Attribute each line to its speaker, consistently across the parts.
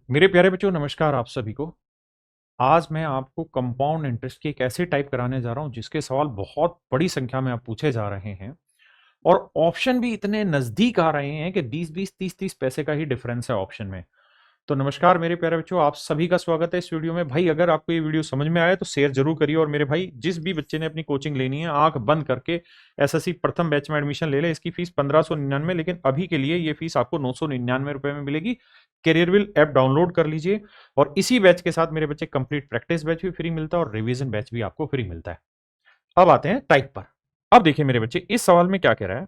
Speaker 1: मेरे प्यारे बच्चों, नमस्कार आप सभी को। आज मैं आपको कंपाउंड इंटरेस्ट की एक ऐसी टाइप कराने जा रहा हूं जिसके सवाल बहुत बड़ी संख्या में आप पूछे जा रहे हैं और ऑप्शन भी इतने नजदीक आ रहे हैं कि 20-20 30-30 पैसे का ही डिफरेंस है ऑप्शन में। तो नमस्कार मेरे प्यारे बच्चों, आप सभी का स्वागत है इस वीडियो में। भाई अगर आपको ये वीडियो समझ में आया तो शेयर जरूर करिए। और मेरे भाई, जिस भी बच्चे ने अपनी कोचिंग लेनी है, आंख बंद करके एसएससी प्रथम बैच में एडमिशन ले ले। इसकी फीस 1599, लेकिन अभी के लिए ये फीस आपको 999 रुपए में मिलेगी। करियरविल ऐप डाउनलोड कर लीजिए और इसी बैच के साथ मेरे बच्चे कंप्लीट प्रैक्टिस बैच भी फ्री मिलता है और रिवीजन बैच भी आपको फ्री मिलता है। अब आते हैं टाइप पर। अब देखिए मेरे बच्चे, इस सवाल में क्या कह रहा है,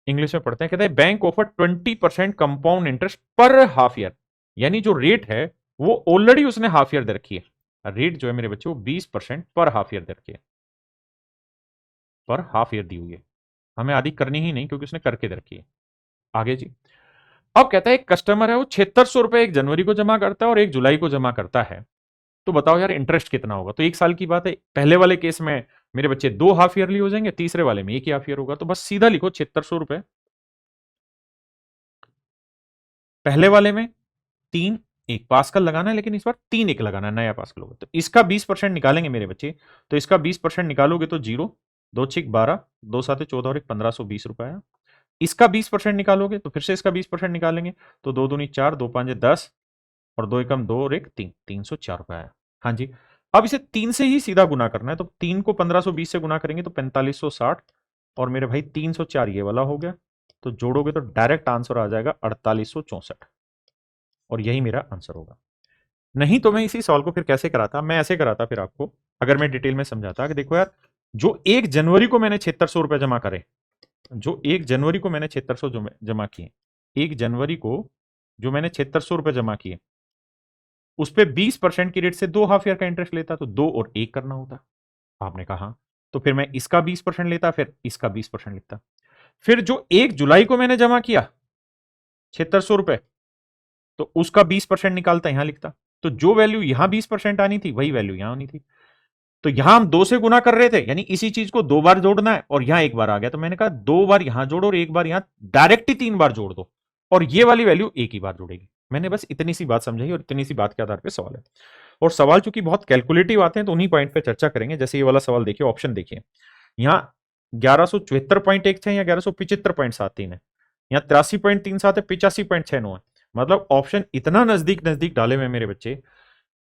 Speaker 1: इंग्लिश में पढ़ते हैं। कहते हैं बैंक ऑफर 20% कंपाउंड इंटरेस्ट पर हाफ ईयर। यानी जो रेट है वो ऑलरेडी उसने हाफ ईयर दे रखी है। रेट जो है मेरे बच्चे वो 20% पर हाफ ईयर दे रखी है, पर हाफ ईयर दी हुई है। हमें आदि करनी ही नहीं क्योंकि उसने करके दे रखी है। आगे जी। अब कहता है एक कस्टमर है, वो 7600 रुपए 1 जनवरी को जमा करता है और 1 जुलाई को जमा करता है। तो बताओ यार इंटरेस्ट कितना होगा। तो 1 साल की बात है। पहले वाले केस में मेरे बच्चे 2 हाफ ईयरली हो जाएंगे, तीसरे वाले में 1 ही हाफ ईयर होगा। तो बस सीधा लिखो 7600 रुपए। पहले वाले में 3 1 पास्कल लगाना है, लेकिन इस बार 3 1 लगाना है, नया पास्कल होगा। तो इसका 20% निकालेंगे मेरे बच्चे। तो इसका 20% निकालोगे तो 0, 2 6 12, 2 7 14 और 1 1520 रुपए आया। इसका 20% निकालोगे तो फिर से इसका 20% निकालेंगे। तो 2 दूनी 4, 2 5 10 और 2 एकम 2 और 1 3, 304 रुपए आया। हाँ जी। अब इसे 3 से ही सीधा गुना करना है। तो 3 को 1520 से गुना करेंगे तो 4560 और मेरे भाई 304 ये वाला हो गया। तो जोड़ोगे तो डायरेक्ट आंसर आ जाएगा 4864 और यही मेरा आंसर होगा। नहीं तो मैं इसी सवाल को फिर कैसे कराता, मैं ऐसे कराता फिर आपको, अगर मैं डिटेल में समझाता कि देखो यार, जो 1 जनवरी को मैंने 7600 रुपए जमा करे, जो 1 जनवरी को मैंने 7600 जमा किए, 1 जनवरी को जो मैंने 7600 रुपए जमा किए, उस पर 20% की रेट से 2 हाफ ईयर का इंटरेस्ट लेता तो 2 और 1 करना होता। आपने कहा हाँ। तो फिर मैं इसका 20% लेता, फिर इसका 20% लिखता। फिर जो 1 जुलाई को मैंने जमा किया 7600 रुपए, तो उसका 20% निकालता, यहां लिखता। तो जो वैल्यू यहां 20% आनी थी वही वैल्यू यहां आनी थी। तो यहां हम 2 से गुना कर रहे थे, यानी इसी चीज को 2 बार जोड़ना है और यहां 1 बार आ गया। तो मैंने कहा 2 बार यहां जोड़ो और 1 बार यहां, डायरेक्ट ही 3 बार जोड़ दो और ये वाली वैल्यू 1 ही बार जोड़ेगी। मैंने बस इतनी सी बात समझाई और इतनी सी बात के आधार पर सवाल है। और सवाल चूंकि बहुत कैलकुलेटिव आते हैं तो उन्हीं पॉइंट पे चर्चा करेंगे। जैसे ये वाला सवाल देखिए, ऑप्शन देखिए। यहाँ 1174.1 है या 1175.73 है, यहाँ 83.37 है, 85.69 है। मतलब ऑप्शन इतना नजदीक नजदीक डाले हुए मेरे बच्चे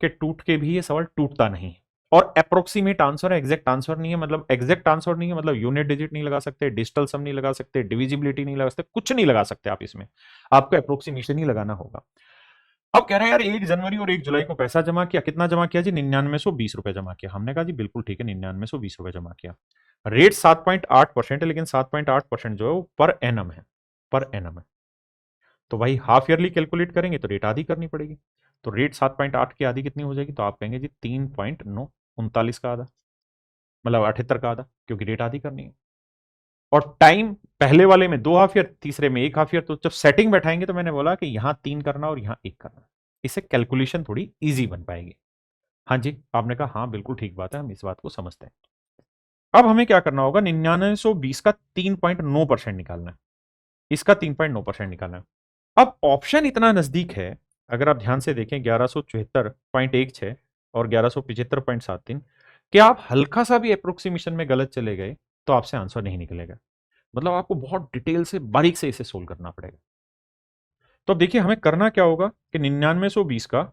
Speaker 1: कि टूट के भी ये सवाल टूटता नहीं। और अप्रोक्सीमेट आंसर है, एग्जैक्ट आंसर नहीं है। मतलब एग्जैक्ट आंसर नहीं है, मतलब यूनिट डिजिट नहीं लगा सकते, डिजिटल सम नहीं लगा सकते, डिविजिबिलिटी नहीं लगा सकते, कुछ नहीं लगा सकते आप इसमें। आपको अप्रोक्सीमेशन ही लगाना होगा। अब कह रहे हैं यार 1 जनवरी और 1 जुलाई को पैसा जमा किया, कितना जमा किया जी? 9920 रुपए जमा किया। हमने कहा जी बिल्कुल ठीक है, 9920 रुपए जमा किया। रेट 7.8% है, लेकिन 7.8% जो है वो पर एनम है, पर एनम है। तो भाई हाफ ईयरली कैलकुलेट करेंगे तो रेट आधी करनी पड़ेगी। तो रेट 7.8 की आधी कितनी हो जाएगी? तो आप कहेंगे जी 3.9, 39 का आधा, मतलब 78 का आधा, क्योंकि रेट आधी करनी है। और टाइम पहले वाले में 2 हाफ ईयर, तीसरे में 1 हाफ ईयर। तो जब सेटिंग बैठाएंगे तो मैंने बोला कि यहां 3 करना और यहां 1 करना, इससे कैलकुलेशन थोड़ी इजी बन पाएगी। हाँ जी, आपने कहा हाँ बिल्कुल ठीक बात है, हम इस बात को समझते हैं। अब हमें क्या करना होगा, 9920 का 3.9% निकालना है, इसका 3.9% निकालना है। अब ऑप्शन इतना नजदीक है, अगर आप ध्यान से देखें 1174.16 और 1175.73, कि आप हल्का सा भी अप्रोक्सीमेशन में गलत चले गए तो आपसे आंसर नहीं निकलेगा। मतलब आपको बहुत डिटेल से, बारीक से इसे सोल्व करना पड़ेगा। तो अब देखिए हमें करना क्या होगा कि 9920 का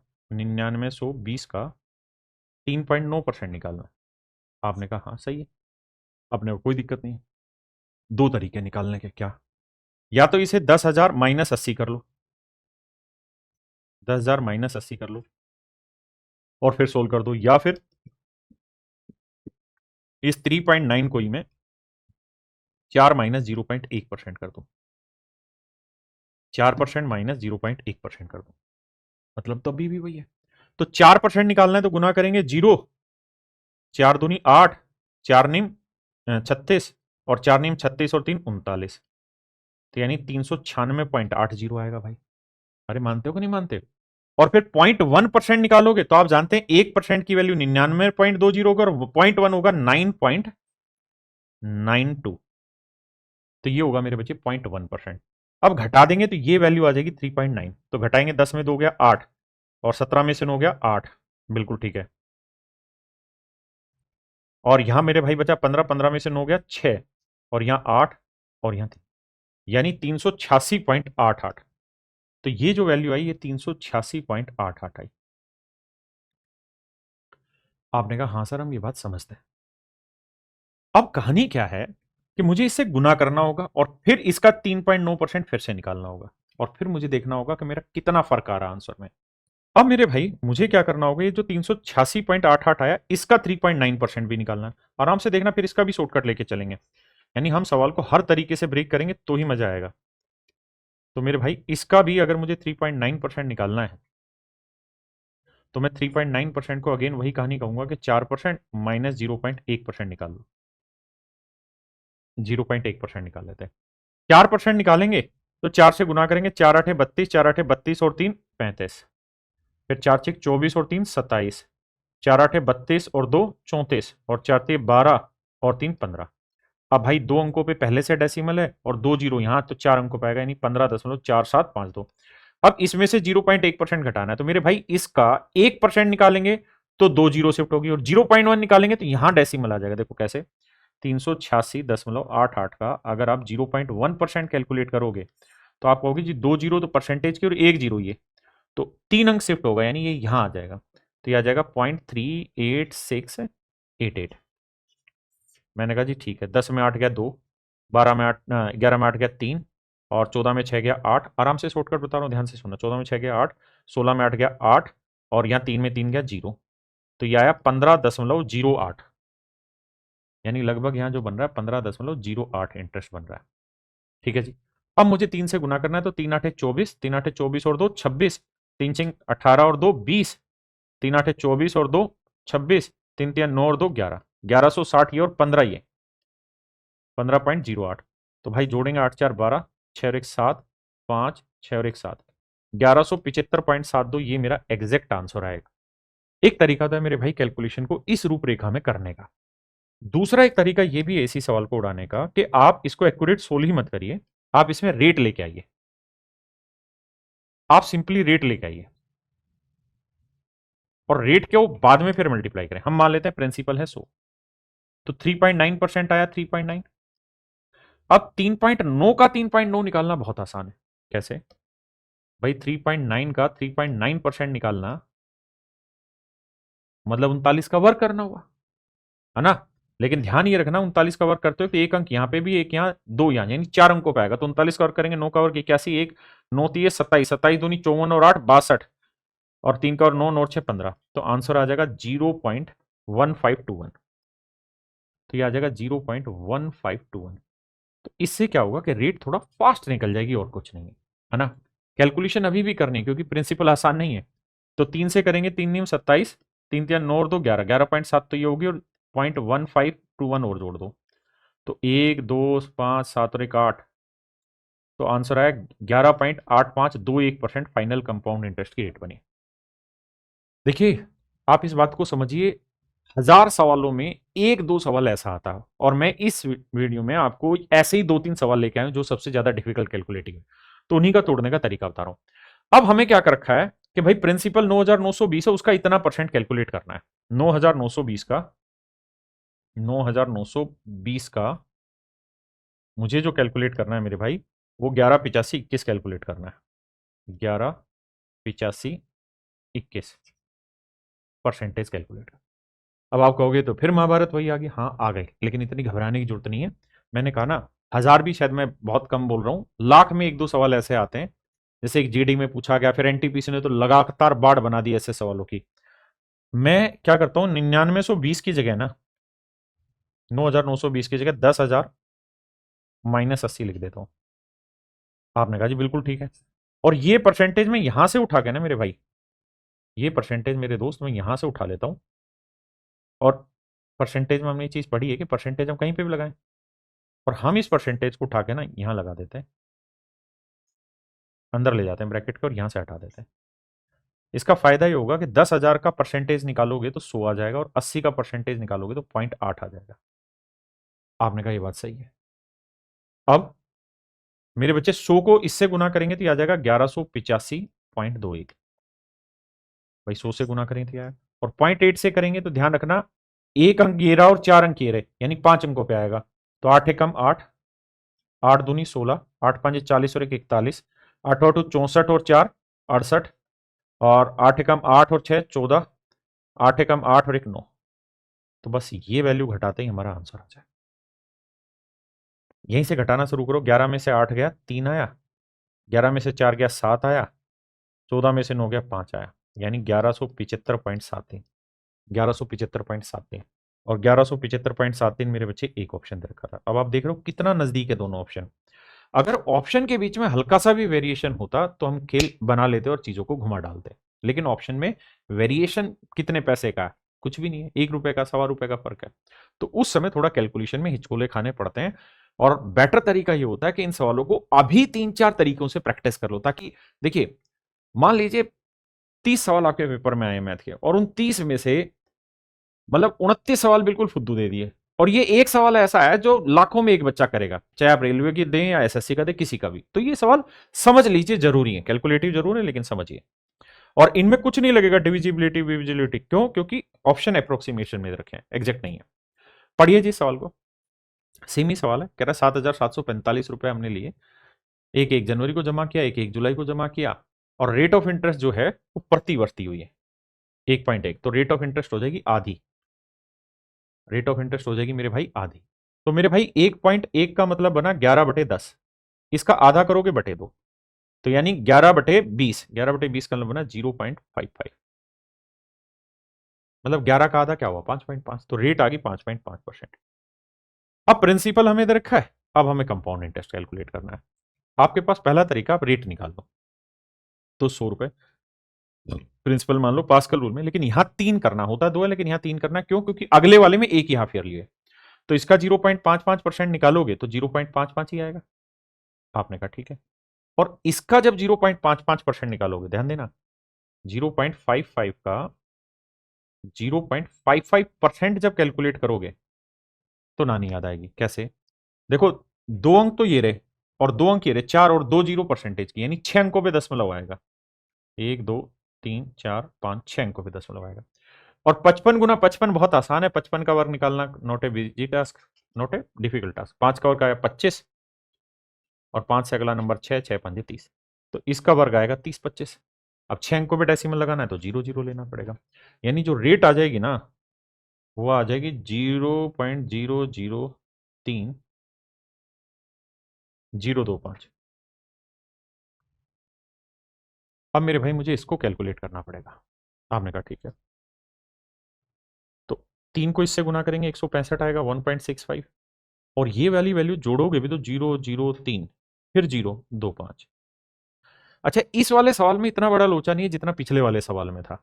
Speaker 1: 3.9% निकालना है। आपने कहा हाँ सही है, अपने को कोई दिक्कत नहीं है। दो तरीके निकालने के, क्या? या तो इसे 10,000 माइनस 80 कर लो, 10,000 माइनस 80 कर लो और फिर सोल्व कर दो, या फिर इस 3.9 को ही मैं 4 माइनस 0.1% कर दो, 4% माइनस 0.1% कर दो, मतलब तो अभी भी वही है। तो 4% निकालना है तो गुना करेंगे 0, 4 दूनी 8, 4 नीम 36 और 4 नीम 36 और 3 39, तो यानी 396.80 आएगा भाई। अरे मानते हो कि नहीं मानते? और फिर 0.1% निकालोगे तो आप जानते हैं 1% की वैल्यू 99.20 होगा और 0.1 होगा 9.92। तो ये होगा मेरे बच्चे 0.1%। अब घटा देंगे तो ये वैल्यू आ जाएगी 3.9। तो घटाएंगे, 10 में 2 गया 8, और 17 में से 9 गया 8, बिल्कुल ठीक है। और यहां मेरे भाई बचा 15, 15 में से 9 गया 6, और यहां 8, और यहां 3, यानी 386.88। तो ये जो वैल्यू आई ये 386.88 आई। आपने कहा हाँ सर हम ये बात समझते हैं। अब कहानी क्या है कि मुझे इससे गुना करना होगा और फिर इसका 3.9% फिर से निकालना होगा, और फिर मुझे देखना होगा कि मेरा कितना फर्क आ रहा आंसर में। अब मेरे भाई मुझे क्या करना होगा, ये जो 386.88 आया इसका 3.9% भी निकालना है। आराम से देखना, फिर इसका भी शॉर्टकट लेके चलेंगे, यानी हम सवाल को हर तरीके से ब्रेक करेंगे तो ही मजा आएगा। तो मेरे भाई इसका भी अगर मुझे 3.9% निकालना है तो मैं 3.9% को अगेन वही कहानी कहूंगा कि 4% माइनस 0.1% निकाल लो। 0.1% निकाल लेते हैं। 4% निकालेंगे तो 4 से गुना करेंगे, 4 आठे 32, 4 आठे 32 और 3 35, फिर 4 6 24 और 3 27, 4 आठे 32 और 2 34, और 4 3 12 और 3 15। अब भाई दो अंकों पे पहले से डेसिमल है और दो जीरो यहाँ, तो 4 अंकों पाएगा, यानी 15.4752। अब इसमें से 0.1% घटाना है, तो मेरे भाई इसका 1% निकालेंगे तो 2 जीरो शिफ्ट होगी, और 0.1 निकालेंगे तो यहां डेसिमल आ जाएगा। देखो कैसे, 386.88 का अगर आप 0.1% कैलकुलेट करोगे तो आप कहोगे जी 2 जीरो तो परसेंटेज की और 1 जीरो ये, तो 3 अंक शिफ्ट होगा, यानी ये यहां आ जाएगा। तो ये आ जाएगा 0.38688। मैंने कहा जी ठीक है। 10 में 8 गया 2, 12 में 8, 11 में 8 गया 3, और 14 में 6 गया 8। आराम से शॉर्टकट बता रहा हूँ, ध्यान से सुनना। 14 में 6 गया 8, 16 में 8 गया 8, और यहाँ 3 में 3 गया 0, तो ये आया 15.08, यानी लगभग यहाँ जो बन रहा है 15.08 इंटरेस्ट बन रहा है। ठीक है जी। अब मुझे 3 से गुना करना है, तो 3 आठे 24, 3 आठे 24 और 2 26, 3 छिंग 18 और 2 20, 3 आठे 24 और 2 26, 3 तिया 9 और 2 11, 1160 ये और 15 ये, 15.08। तो भाई जोड़ेंगे 8 4 12, 6 और 1 7, 5 6 और 1 7, 1175.72 ये मेरा एग्जैक्ट आंसर आएगा। एक तरीका था मेरे भाई कैलकुलेशन को इस रूपरेखा में करने का। दूसरा एक तरीका ये भी है इसी सवाल को उड़ाने का कि आप इसको एक्यूरेट सोल ही मत करिए, आप इसमें रेट लेके आइए। आप सिंपली रेट लेके आइए और रेट के वो बाद में फिर मल्टीप्लाई करें। हम मान लेते हैं प्रिंसिपल है 100, तो 3.9% आया 3.9। अब 3.9 का 3.9 निकालना बहुत आसान है। कैसे भाई, 3.9 का 3.9% निकालना मतलब 39 का वर्क करना हुआ, है ना। लेकिन ध्यान ये रखना, 39 का वर्क करते हो तो एक अंक यहाँ पे भी, एक यहाँ, दो यहाँ, यानी 4 अंकों पे आएगा। तो 39 का वर्क करेंगे, 9 का वर्क 81, एक 9 3 27, 27 दूनी 54 और 8 62, और 3 का और 9 9 6 15, तो आंसर आ जाएगा 0.1521। तो ये आ जाएगा 0.1521। तो इससे क्या होगा कि रेट थोड़ा फास्ट निकल जाएगी, और कुछ नहीं है ना। कैलकुलेशन अभी भी करनी है क्योंकि प्रिंसिपल आसान नहीं है। तो 3 से करेंगे, 3 नीम 27, 3 3 9 और 2 11, 11.7 तो ये होगी, और 0.1521 और जोड़ दो, तो 1 2 5 7 और 1 8, तो आंसर आया 11.8521% फाइनल कंपाउंड इंटरेस्ट की रेट बनी। देखिए आप इस बात को समझिए, 1000 सवालों में एक दो सवाल ऐसा आता है, और मैं इस वीडियो में आपको ऐसे ही 2-3 सवाल लेके आया हूं जो सबसे ज्यादा डिफिकल्ट कैलकुलेटिंग है, तो उन्हीं का तोड़ने का तरीका बता रहा हूं। अब हमें क्या कर रखा है कि भाई प्रिंसिपल 9920 है, उसका इतना परसेंट कैलकुलेट करना है। 9920 का 9920 का मुझे जो कैलकुलेट करना है मेरे भाई, वो 118521 कैलकुलेट करना है। 118521 परसेंटेज कैलकुलेट। अब आप कहोगे तो फिर महाभारत वही आ गई। हाँ आ गई, लेकिन इतनी घबराने की जरूरत नहीं है। मैंने कहा ना, 1000 भी शायद मैं बहुत कम बोल रहा हूं, लाख में एक दो सवाल ऐसे आते हैं, जैसे एक जीडी में पूछा गया, फिर एनटीपीसी ने तो लगातार बाढ़ बना दी ऐसे सवालों की। मैं क्या करता हूं, 9920 की जगह ना, 9920 की जगह 10,000 माइनस 80 लिख देता हूं। आपने कहा जी बिल्कुल ठीक है। और ये परसेंटेज में यहां से उठा के ना मेरे भाई, ये परसेंटेज मेरे दोस्त मैं यहां से उठा लेता हूं। और परसेंटेज में हमने ये चीज पढ़ी है कि परसेंटेज हम कहीं पे भी लगाएं, और हम इस परसेंटेज को उठा के ना यहां लगा देते हैं, अंदर ले जाते हैं ब्रैकेट के, और यहां से हटा देते हैं। इसका फायदा ये होगा कि 10,000 का परसेंटेज निकालोगे तो 100 आ जाएगा, और 80 का परसेंटेज निकालोगे तो 0.8 आ जाएगा। आपने कहा ये बात सही है। अब मेरे बच्चे 100 को इससे गुना करेंगे तो आ जाएगा 1185.21। भाई 100 से गुना करें तो आया, और 0.8 से करेंगे तो ध्यान रखना एक अंक ये रहा और 4 अंक ये रहे, यानी 5 अंकों पे आएगा। तो 8 एकम 8, 8 दूनी 16, 8 5 40 और 1 41, 8 8 64 और 4 68, और 8 एकम 8 और 6 14, 8 एकम 8 और 1 9। तो बस ये वैल्यू घटाते ही हमारा आंसर आ जाए। यहीं से घटाना शुरू करो। 11 में से 8 गया 3 आया, 11 में से 4 गया 7 आया, 14 में से 9 गया 5 आया, यानी 1175.73, 1175.73, और 1175.73 मेरे बच्चे एक ऑप्शन दे रखा था। अब आप देख रहे हो कितना नजदीक है दोनों ऑप्शन। अगर ऑप्शन के बीच में हल्का सा भी वेरिएशन होता तो हम खेल बना लेते और चीजों को घुमा डालते, लेकिन ऑप्शन में वेरिएशन कितने पैसे का है, कुछ भी नहीं है, 1 रुपए का, ₹1.25 का फर्क है। तो उस समय थोड़ा कैलकुलेशन में हिचकोले खाने पड़ते हैं, और बेटर तरीका ये होता है कि इन सवालों को अभी 3-4 तरीकों से प्रैक्टिस कर लो, ताकि देखिए मान लीजिए 30 सवाल आपके पेपर में आए मैथ के, और उन 30 में से मतलब 29 सवाल बिल्कुल फुद्दू दे दिए, और ये एक सवाल ऐसा है जो लाखों में एक बच्चा करेगा, चाहे आप रेलवे की दें या एसएससी का दें, किसी का भी। तो ये सवाल समझ लीजिए जरूरी है, कैलकुलेटिव जरूर है लेकिन समझिए। और इनमें कुछ नहीं लगेगा डिविजिबिलिटी विजिबिलिटी, क्यों? क्योंकि ऑप्शन अप्रोक्सीमेशन में रखे हैं, एग्जैक्ट नहीं है। पढ़िए जी सवाल को, सेम ही सवाल है, कह रहा है 7,745 रुपए हमने लिए, एक 1 जनवरी को जमा किया, एक 1 जुलाई को जमा किया, और रेट ऑफ इंटरेस्ट जो है वो प्रतिवर्ष दी हुई है 1.1, तो रेट ऑफ इंटरेस्ट हो जाएगी आधी, रेट ऑफ इंटरेस्ट हो जाएगी मेरे भाई आधी। तो मेरे भाई 1.1 का मतलब बना 11/10, इसका आधा करोगे बटे 2, तो यानी 11/20, 11/20 का मतलब बना 0.55, मतलब 11 का आधा क्या हुआ 5.5, तो रेट आ गई 5.5%। अब प्रिंसिपल हमें दे रखा है, अब हमें कंपाउंड इंटरेस्ट कैलकुलेट करना है। आपके पास पहला तरीका, आप रेट निकाल लो, तो 100 रुपए प्रिंसिपल मान लो पास्कल रूल में, लेकिन यहां 3 करना होता है, 2 है लेकिन यहां 3 करना, क्यों? क्योंकि अगले वाले में एक ही हाफ ईयरली है। तो इसका 0.55% निकालोगे तो 0.55 ही आएगा। आपने कहा ठीक है, और इसका जब 0.55% निकालोगे, ध्यान देना 0.55 का 0.55% जब कैलकुलेट करोगे तो नानी याद आएगी। कैसे? देखो 2 अंक तो ये रहे और 2 अंक ये रहे, 4 और 2 जीरो परसेंटेज की, यानी 6 अंकों पे दशमलव आएगा, 1 2 3 4 5 6 अंकों पे दशमलव आएगा। और 55 गुना 55 बहुत आसान है, 55 का वर्ग निकालना not a busy task, not a difficult task. 5 का वर्ग आएगा 25, और 5 से अगला नंबर 6, 6 5 30, तो इसका वर्ग आएगा 30 25। अब 6 अंकों पे डेसिमल लगाना है तो 0 0 लेना पड़ेगा, यानी जो रेट आ जाएगी ना वो आ जाएगी 0.003 025। अब मेरे भाई मुझे इसको कैलकुलेट करना पड़ेगा। आपने कहा ठीक है, तो 3 को इससे गुना करेंगे 165 आएगा 1.65, और ये वाली वैल्यू जोड़ोगे भी तो 003 फिर 025। अच्छा, इस वाले सवाल में इतना बड़ा लोचा नहीं है जितना पिछले वाले सवाल में था।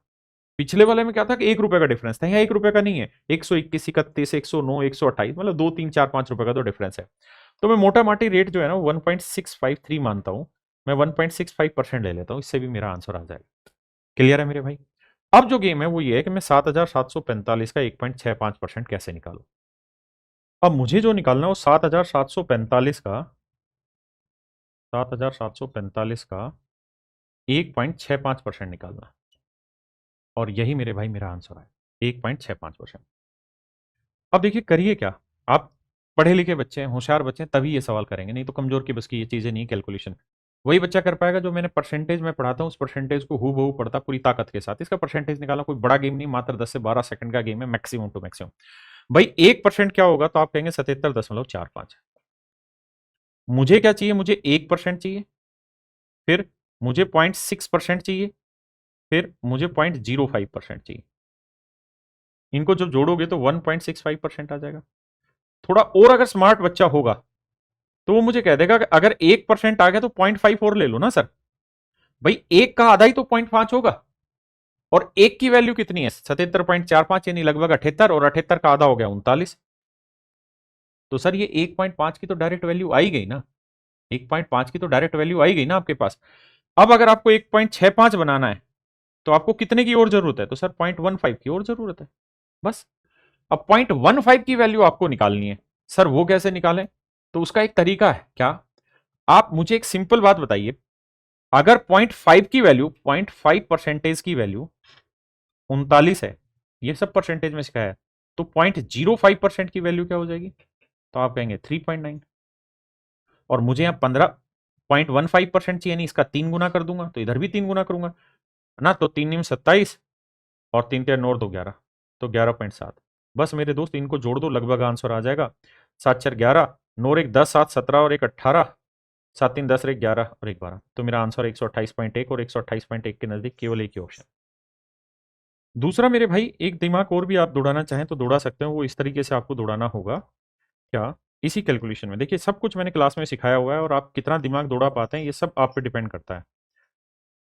Speaker 1: पिछले वाले में क्या था कि 1 रुपए का डिफरेंस था, यहाँ 1 रुपए का नहीं है, 121 31 109 128, मतलब 2 3 4 5 रुपए का तो डिफरेंस है। तो मैं मोटा माटी रेट जो है ना 1.653 मानता हूं, मैं 1.65% ले लेता हूं, इससे भी मेरा आंसर आ जाएगा। क्लियर है मेरे भाई? अब जो गेम है वो ये है कि मैं 7,745 का 1.65% कैसे निकालूं। अब मुझे जो निकालना है वो 7,745 का 1.65% निकालना, और यही मेरे भाई मेरा आंसर है 1.65%। अब देखिए करिए क्या, आप पढ़े लिखे बच्चे हैं, होशियार बच्चे हैं, तभी ये सवाल करेंगे, नहीं तो कमजोर की बस की ये चीजें नहीं, कैलकुलेशन वही बच्चा कर पाएगा जो मैंने परसेंटेज में पढ़ाता हूँ उस परसेंटेज को हूबहू पढ़ता पूरी ताकत के साथ। इसका परसेंटेज निकालना कोई बड़ा गेम नहीं, मात्र 10 से 12 सेकंड का गेम है, मैक्सिमम टू मैक्सिमम। भाई 1% क्या होगा, तो आप कहेंगे 77.45। मुझे क्या चाहिए, मुझे 1% चाहिए, फिर मुझे 0.6% चाहिए, फिर मुझे 0.05% चाहिए। इनको जब जोड़ोगे तो 1.65% आ जाएगा। थोड़ा और अगर स्मार्ट बच्चा होगा तो वो मुझे कह देगा कि अगर 1% आ गया तो 0.5 और ले लो ना सर। भाई 1 का आधा ही तो 0.5 होगा, और 1 की वैल्यू कितनी है 77.45, यानी लगभग 78, और 78 का आधा हो गया 39। तो सर ये 1.5 की तो डायरेक्ट वैल्यू आई गई ना, 1.5 की तो डायरेक्ट वैल्यू आई गई ना आपके पास। अब अगर आपको 1.65 बनाना है तो आपको कितने की और जरूरत है, तो सर 0.15 की और जरूरत है, बस। अब 0.15 की वैल्यू आपको निकालनी है, सर वो कैसे निकालें? तो उसका एक तरीका है, क्या? आप मुझे एक सिंपल बात बताइए, अगर 0.5 की वैल्यू 0.5 परसेंटेज की वैल्यू 39 है, ये सब परसेंटेज में सिखाया है। तो 0.05% की वैल्यू क्या हो जाएगी, तो आप कहेंगे 3.9। और मुझे यहाँ 15.15% चाहिए, नहीं इसका 3 गुना कर दूंगा, तो इधर भी 3 गुना करूंगा ना, तो 3 × 27 और 3 × 9 = 11, तो 11.7। बस मेरे दोस्त इनको जोड़ दो, लगभग आंसर आ जाएगा। 7 4 11, 9 1 10, 7 17 और 1 18, 7 3 10 1 11 और 1 12। तो मेरा आंसर 128.1 और 128.1 के नजदीक केवल एक ही ऑप्शन। दूसरा मेरे भाई, एक दिमाग और भी आप दौड़ाना चाहें तो दौड़ा सकते हो, वो इस तरीके से आपको दौड़ाना होगा। क्या, इसी कैलकुलेशन में देखिए, सब कुछ मैंने क्लास में सिखाया हुआ है और आप कितना दिमाग दौड़ा पाते हैं ये सब आप पे डिपेंड करता है।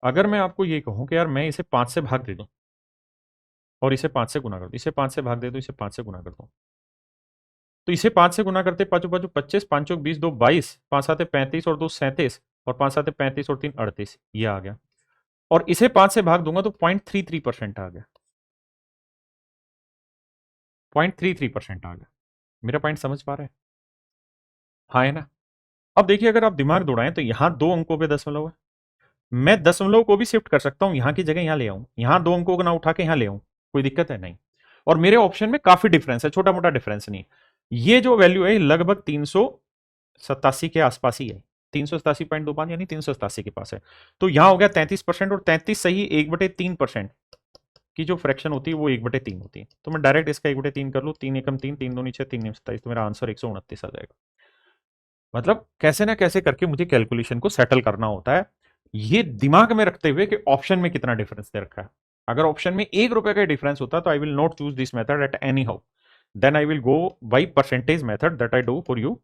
Speaker 1: अगर मैं आपको ये कहूं कि यार मैं इसे 5 से भाग दे दूं और इसे 5 से गुना कर दूं, इसे 5 से भाग दे दूं, इसे 5 से गुना कर दूं, तो इसे 5 से गुना करते, पाँचों पाँचों 25, 5 चौक 20, 2 22, 5 7 35 और 2 37, और 5 7 35 और 3 38, ये आ गया। और इसे 5 से भाग दूंगा तो 0.33% आ गया, 0.33% आ गया। मेरा पॉइंट समझ पा रहे हैं? हाँ है ना। अब देखिए, अगर आप दिमाग दौड़ाएं तो यहां 2 अंकों पे दशमलव है, मैं दशमलव को भी शिफ्ट कर सकता हूं, यहां की जगह यहां ले आऊं, यहां 2 अंकों को ना उठा के यहां ले आऊं, कोई दिक्कत है नहीं। और मेरे ऑप्शन में काफी डिफरेंस है, छोटा मोटा डिफरेंस नहीं। ये जो वैल्यू है लगभग 387 के आसपास ही है, 387.25 यानी 387 के पास है। तो यहां हो गया 33%, और 33 सही 1/3% की जो फ्रैक्शन होती है वो 1/3 होती है। तो मैं डायरेक्ट इसका 1/3 कर लूं, 3 एकम 3, 3 दूनी 6, 3 9 27, तो मेरा आंसर 129 आ जाएगा। मतलब कैसे ना कैसे करके मुझे कैलकुलेशन को सेटल करना होता है, ये दिमाग में रखते हुए कि ऑप्शन में कितना डिफरेंस दे रखा है। अगर ऑप्शन में ₹1 का डिफरेंस होता तो I will not choose this method at any how, then I will go by percentage method that I do for you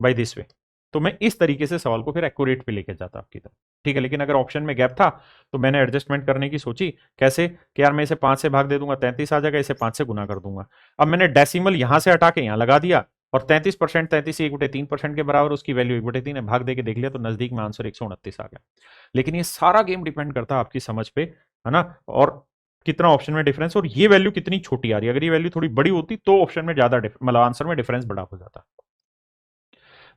Speaker 1: by this way. तो मैं इस तरीके से सवाल को फिर एक्यूरेट पे लेके जाता आपकी तरफ, ठीक है। लेकिन अगर ऑप्शन में गैप था तो मैंने एडजस्टमेंट करने की सोची, कैसे कि यार मैं इसे 5 से भाग दे दूंगा 33 आ जाएगा, इसे 5 से गुना कर दूंगा। अब मैंने डेसिमल यहां से हटा के यहां लगा दिया, और 33%, 33 1/3% के बराबर, उसकी वैल्यू 1/3 है, भाग दे के देख लिया तो नजदीक में आंसर 129 आ गया। लेकिन ये सारा गेम डिपेंड करता है आपकी समझ पे, है ना, और कितना ऑप्शन में डिफरेंस, और ये वैल्यू कितनी छोटी आ रही है। अगर ये वैल्यू थोड़ी बड़ी होती तो ऑप्शन में ज्यादा मतलब आंसर में डिफरेंस बड़ा हो जाता।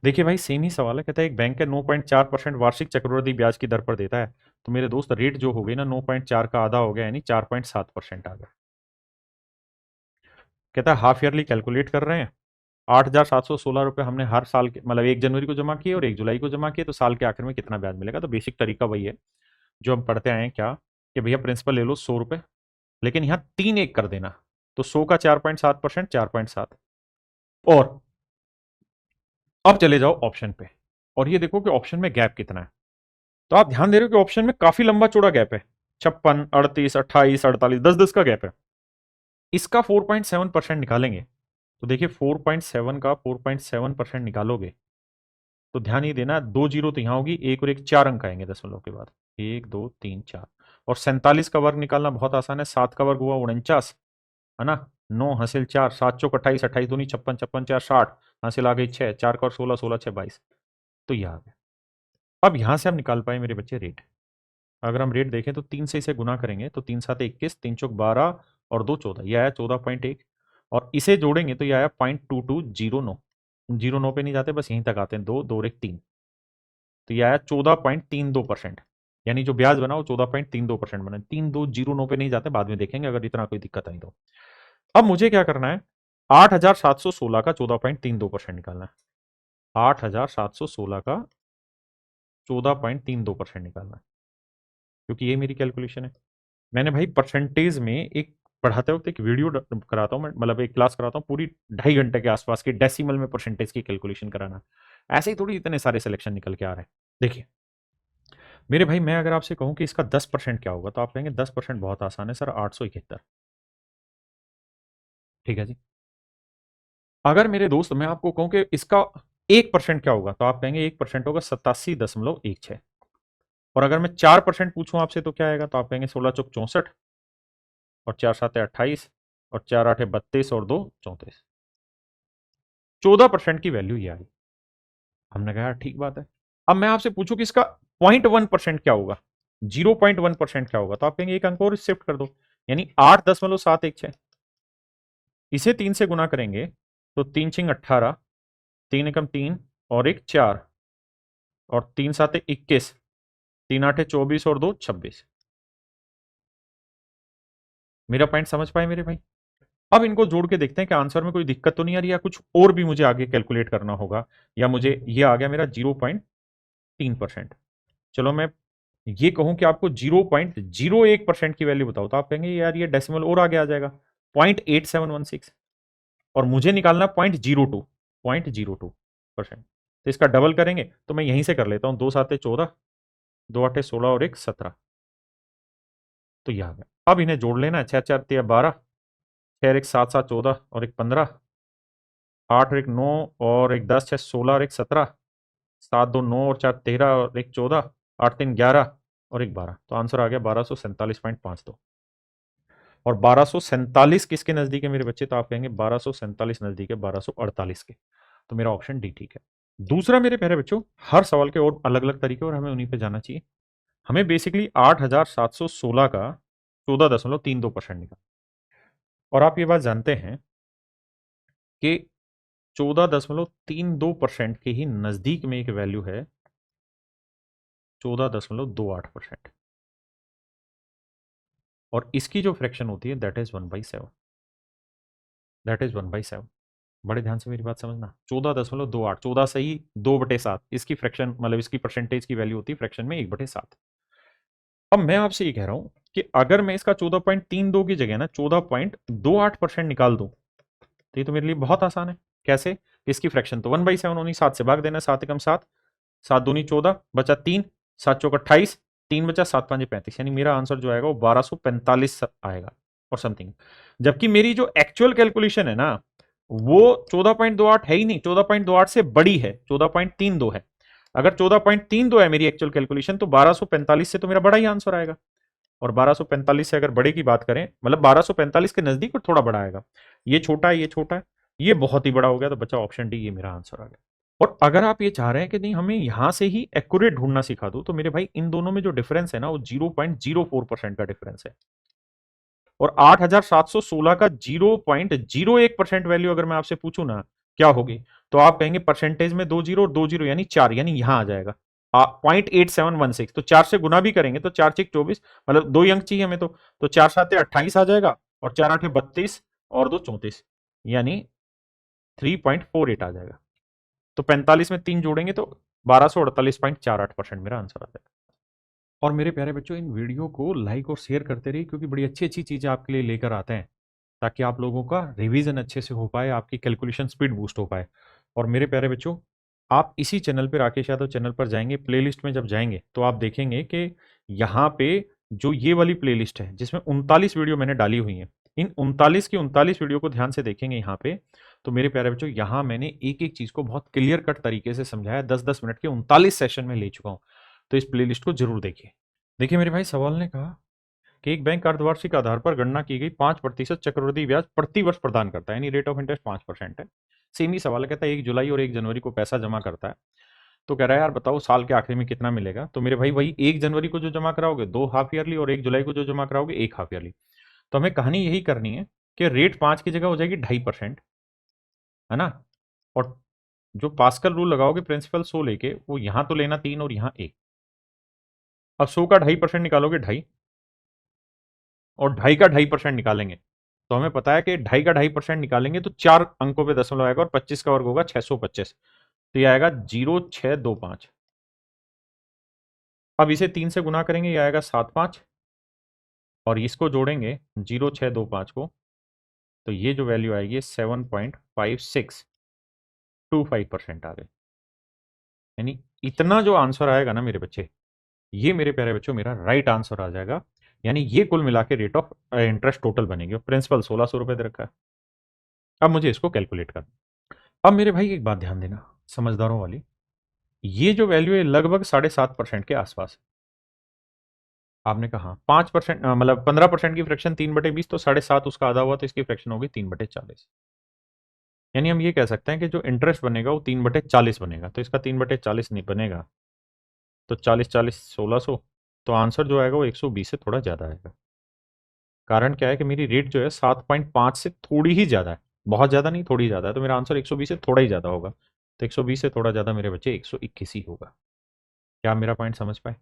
Speaker 1: देखिए भाई, सेम ही सवाल है, कहता है एक बैंक है 9.4% वार्षिक चक्रवृद्धि ब्याज की दर पर देता है। तो मेरे दोस्त रेट जो हो गई ना 9.4 का आधा हो गया, यानी 4.7% आ गया। कहता है हाफ ईयरली कैलकुलेट कर रहे हैं, 8,716 रुपये हमने हर साल के मतलब 1 जनवरी को जमा किए और 1 जुलाई को जमा किए, तो साल के आखिर में कितना ब्याज मिलेगा। तो बेसिक तरीका वही है जो हम पढ़ते आए हैं, क्या कि भैया प्रिंसिपल ले लो 100 रुपये, लेकिन यहाँ 3 1 कर देना, तो 100 का 4.7%, 4.7। और अब चले जाओ ऑप्शन पे, और ये देखो कि ऑप्शन में गैप कितना है। तो आप ध्यान दे रहे हो कि ऑप्शन में काफी लंबा चौड़ा गैप है, 56, 38, 28, 48, 10 10 का गैप है। इसका 4.7% निकालेंगे, तो देखिए 4.7 का 4.7% निकालोगे तो ध्यान ही देना, 2 जीरो तो यहां होगी, एक और एक 4 अंक आएंगे दशमलव के बाद, 1 2 3 4। और 47 का वर्ग निकालना बहुत आसान है, 7 का वर्ग हुआ 49, है ना, 9 हासिल 4, 7 चौक 28, 28 दूनी 56, 56 4 60, हासिल आ गई 6, 4 का और 16, 16 6 22। तो यह आ गया। अब यहां से हम निकाल पाए मेरे बच्चे रेट। अगर हम रेट देखें तो 3 से इसे गुना करेंगे तो 3 7 21, 3 चौक 12 और 2 14, यह आया 14.1। और इसे जोड़ेंगे तो यह आया 0.2209, 09 पे नहीं जाते, बस यहीं तक आते हैं, 2 2 1 3, तो यह आया 14.32%। यानी जो ब्याज बना वो 14.32% बना, 3209 पे नहीं जाते, बाद में देखेंगे अगर इतना कोई दिक्कत आई तो। अब मुझे क्या करना है, 8,716 का 14.32% निकालना है, 8,716 का 14.32% निकालना है, क्योंकि ये मेरी कैलकुलेशन है। मैंने भाई परसेंटेज में एक पढ़ाते वक्त एक वीडियो कराता हूँ मैं, मतलब एक क्लास कराता हूँ पूरी 2.5 घंटे के आसपास की, डेसिमल में परसेंटेज की कैलकुलेशन कराना। ऐसे ही थोड़ी इतने सारे सिलेक्शन निकल के आ रहे हैं। देखिए मेरे भाई, मैं अगर आपसे कहूं कि इसका 10% क्या होगा, तो आप कहेंगे 10% बहुत आसान है सर, 871। ठीक है जी। अगर मेरे दोस्त मैं आपको कहूं कि इसका 1% क्या होगा, तो आप कहेंगे 1% होगा 87.16। और अगर मैं 4% पूछूं आपसे तो क्या आएगा, तो आप कहेंगे 16 चौक 64, और 4 7 28, और 4 8 32, और 2 34। 14% की वैल्यू ये आई। हमने कहा ठीक बात है। अब मैं आपसे पूछूं कि इसका 0.1% क्या होगा, 0.1% क्या होगा, तो आप कहेंगे एक अंक और शिफ्ट कर दो, यानी 8.716। इसे 3 से गुना करेंगे तो 3 छिंग 18, 3 एकम 3 और 1 4, और 3 7 21, 3 8 24 और 2 26। मेरा पॉइंट समझ पाए मेरे भाई? अब इनको जोड़ के देखते हैं कि आंसर में कोई दिक्कत तो नहीं आ रही, या कुछ और भी मुझे आगे कैलकुलेट करना होगा, या मुझे ये आ गया मेरा 0.3%। चलो मैं ये कहूं कि आपको 0.01% की वैल्यू बताओ, तो आप कहेंगे यार ये डेसिमल और आगे आ जाएगा, 0.8716, और मुझे निकालना 0.02%। तो इसका डबल करेंगे तो मैं यहीं से कर लेता हूं, 2 7 14, 2 8 16 और 1 17, तो यह आ गया। अब इन्हें जोड़ लेना है, 6 4 12, 6 1 7 7 14 और 1 15, 8 और 1 9 और 1 10, 6 16 और 1 17, 7 2 9 और 4 13 और 1 14, 8 3 11 और 1 12, तो आंसर आ गया 1247.52। और 1247 किसके नजदीक है मेरे बच्चे? तो आप कहेंगे 1247 नजदीक है 1248 के, तो मेरा ऑप्शन डी ठीक है। दूसरा मेरे प्यारे बच्चों, हर सवाल के और अलग अलग तरीके और हमें उन्हीं पे जाना चाहिए। हमें बेसिकली 8716 का 14.32% निकाला, और आप ये बात जानते हैं कि 14.32% के ही नजदीक में एक वैल्यू है 14.28%, और इसकी जो फ्रैक्शन होती है दैट इज 1/7, दैट इज 1/7। बड़े ध्यान से मेरी बात समझना, 14.28, 14 से ही 2/7 इसकी फ्रैक्शन, मतलब इसकी परसेंटेज की वैल्यू होती है फ्रैक्शन में 1/7। अब मैं आपसे ये कह रहा हूं कि अगर मैं इसका 14.32 की जगह ना 14.28% निकाल दूं, तो ये तो मेरे लिए बहुत आसान है। कैसे? इसकी फ्रैक्शन तो 1/7 होनी, 7 से भाग देना, 7 एकम 7, 7 दूनी 14, बचा 3, 7 चौक 28, 3 बचा, 7 5 35, यानी मेरा आंसर जो आएगा वो 1245 आएगा और समथिंग। जबकि मेरी जो एक्चुअल कैलकुलेशन है ना वो 14.28 है ही नहीं, 14.28 से बड़ी है, 14.32 है। अगर 14.32 है मेरी एक्चुअल कैलकुलेशन, तो 1245 से तो मेरा बड़ा ही आंसर आएगा, और 1245 से अगर बड़े की बात करें, मतलब 1245 के नजदीक और थोड़ा बड़ा आएगा। ये छोटा है, ये छोटा है, ये बहुत ही बड़ा हो गया, तो बचा ऑप्शन डी, ये मेरा आंसर आ गया। और अगर आप ये चाह रहे हैं कि नहीं हमें यहां से ही एक्यूरेट ढूंढना सिखा दो, तो मेरे भाई इन दोनों में जो डिफरेंस है ना वो 0.04% का डिफरेंस है, और 8716 का 0.01% वैल्यू अगर मैं आपसे पूछूं ना क्या होगी, तो आप कहेंगे परसेंटेज में 2 जीरो और 2 जीरो यानी 4, यानी यहां आ जाएगा 0.8716। तो 4 से गुना भी करेंगे तो 4 6 24, मतलब 2 अंक चाहिए हमें, तो 4 7 28 आ जाएगा, और 4 8 32 और 2 34, यानी 3.48 आ जाएगा। तो 45 में 3 जोड़ेंगे तो 1248.48% मेरा आंसर आ जाएगा। और मेरे प्यारे बच्चों, इन वीडियो को लाइक और शेयर करते रहिए, क्योंकि बड़ी अच्छी अच्छी चीज़ें आपके लिए लेकर आते हैं, ताकि आप लोगों का रिवीजन अच्छे से हो पाए, आपकी कैलकुलेशन स्पीड बूस्ट हो पाए। और मेरे प्यारे बच्चों, आप इसी चैनल पर, राकेश यादव चैनल पर जाएंगे, प्लेलिस्ट में जब जाएंगे तो आप देखेंगे कि यहाँ पे जो ये वाली प्लेलिस्ट है जिसमें 39 वीडियो मैंने डाली हुई हैं, इन 39 की 39 वीडियो को ध्यान से देखेंगे यहाँ पे, तो मेरे प्यारे बच्चों यहाँ मैंने एक एक चीज़ को बहुत क्लियर कट तरीके से समझाया, 10-10 मिनट के 39 सेशन में ले चुका हूँ। तो इस प्लेलिस्ट को जरूर देखिए। देखिए मेरे भाई, सवाल ने कहा कि एक बैंक अर्धवार्षिक आधार पर गणना की गई 5% चक्रवृद्धि ब्याज प्रति वर्ष प्रदान करता है, यानी रेट ऑफ इंटरेस्ट 5% है। सेम ही सवाल कहता है 1 जुलाई और 1 जनवरी को पैसा जमा करता है, तो कह रहा है यार बताओ साल के आखिरी में कितना मिलेगा। तो मेरे भाई वही 1 जनवरी को जो जमा कराओगे 2 हाफ ईयरली, और 1 जुलाई को जो जमा कराओगे 1 हाफ ईयरली। तो हमें कहानी यही करनी है कि रेट 5 की जगह हो जाएगी 2.5%, है ना। और जो पास्कल रूल लगाओगे प्रिंसिपल 100 लेके, वो यहां तो लेना 3 और यहां 1। अब 100 का 2.5% निकालोगे 2.5, और 2.5 का 2.5% निकालेंगे, तो हमें पता है कि 2.5 का 2.5% निकालेंगे तो 4 अंकों पे दशमलव आएगा, और 25 का वर्ग होगा 625, तो ये आएगा 0.625। अब इसे 3 से गुना करेंगे, ये आएगा 7.5, और इसको जोड़ेंगे 0.625 को, तो ये जो वैल्यू आएगी 7.5625% आ गई। यानी इतना जो आंसर आएगा ना मेरे बच्चे, ये मेरे प्यारे बच्चों मेरा राइट आंसर आ जाएगा। यानी ये कुल मिला के रेट ऑफ इंटरेस्ट टोटल बनेगी, और प्रिंसिपल 1600 रुपए दे रखा है। अब मुझे इसको कैलकुलेट करना। अब मेरे भाई एक बात ध्यान देना समझदारों वाली, ये जो वैल्यू है लगभग 7.5% के आसपास। आपने कहा 5%, मतलब 15% की फ्रैक्शन 3/20, तो 7.5 उसका आधा हुआ, तो इसकी फ्रैक्शन होगी 3/40। यानी हम ये कह सकते हैं कि जो इंटरेस्ट बनेगा वो 3/40 बनेगा, तो इसका 3/40 नहीं बनेगा, तो 40 40 1600, तो आंसर जो आएगा वो 120 से थोड़ा ज़्यादा आएगा। कारण क्या है कि मेरी रेट जो है 7.5 से थोड़ी ही ज़्यादा है, बहुत ज़्यादा नहीं, थोड़ी ज़्यादा है, तो मेरा आंसर 120 से थोड़ा ही ज़्यादा होगा। तो 120 से थोड़ा ज़्यादा मेरे बच्चे 121 ही होगा। क्या आप मेरा पॉइंट समझ पाए?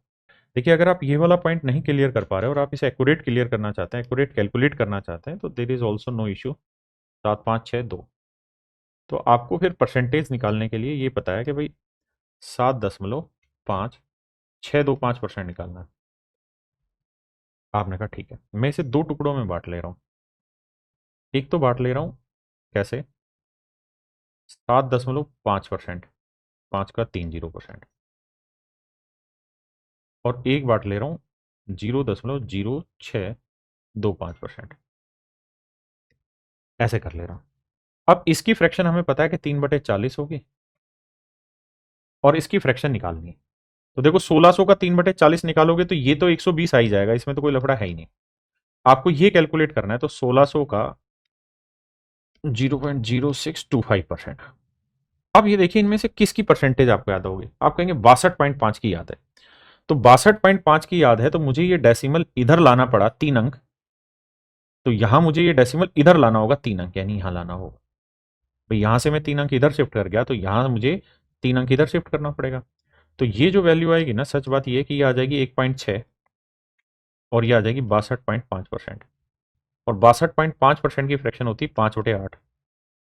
Speaker 1: देखिए अगर आप ये वाला पॉइंट नहीं क्लियर कर पा रहे हो और आप इसे एक्यूरेट क्लियर करना चाहते हैं, एक्यूरेट कैलकुलेट करना चाहते हैं, तो there is also no issue. 7, 5, 6, 2। तो आपको फिर परसेंटेज निकालने के लिए ये पता है कि भाई 7.5, 6, 2, 5% निकालना है। आपने कहा ठीक है, मैं इसे दो टुकड़ों में बांट ले रहा हूँ। एक तो बांट ले रहा हूँ कैसे, 7.5%, 5 का 30%। और एक बांट ले रहा हूँ 0.0625%। ऐसे कर ले रहा हूँ। अब इसकी फ्रैक्शन हमें पता है कि 3/40 होगी और इसकी फ्रैक्शन निकालनी है। तो देखो 1600 का 3/40 निकालोगे तो ये तो 120 आ ही जाएगा, इसमें तो कोई लफड़ा है ही नहीं। आपको ये कैलकुलेट करना है, तो 1600 का 0.0625%। अब ये देखिए इनमें से किसकी परसेंटेज आपको याद होगी। आप कहेंगे 62.5 की याद है। तो 62.5 की याद है तो मुझे ये डेसिमल इधर लाना पड़ा 3 अंक। तो यहां मुझे ये डेसिमल इधर लाना होगा 3 अंक, यानी यहां लाना होगा। भाई यहां से मैं 3 अंक इधर शिफ्ट कर गया तो यहां मुझे 3 अंक इधर शिफ्ट करना पड़ेगा। तो ये जो वैल्यू आएगी ना, सच बात ये है कि ये आ जाएगी 1.6 और ये आ जाएगी 62.5%। और 62.5% की फ्रैक्शन होती है 5/8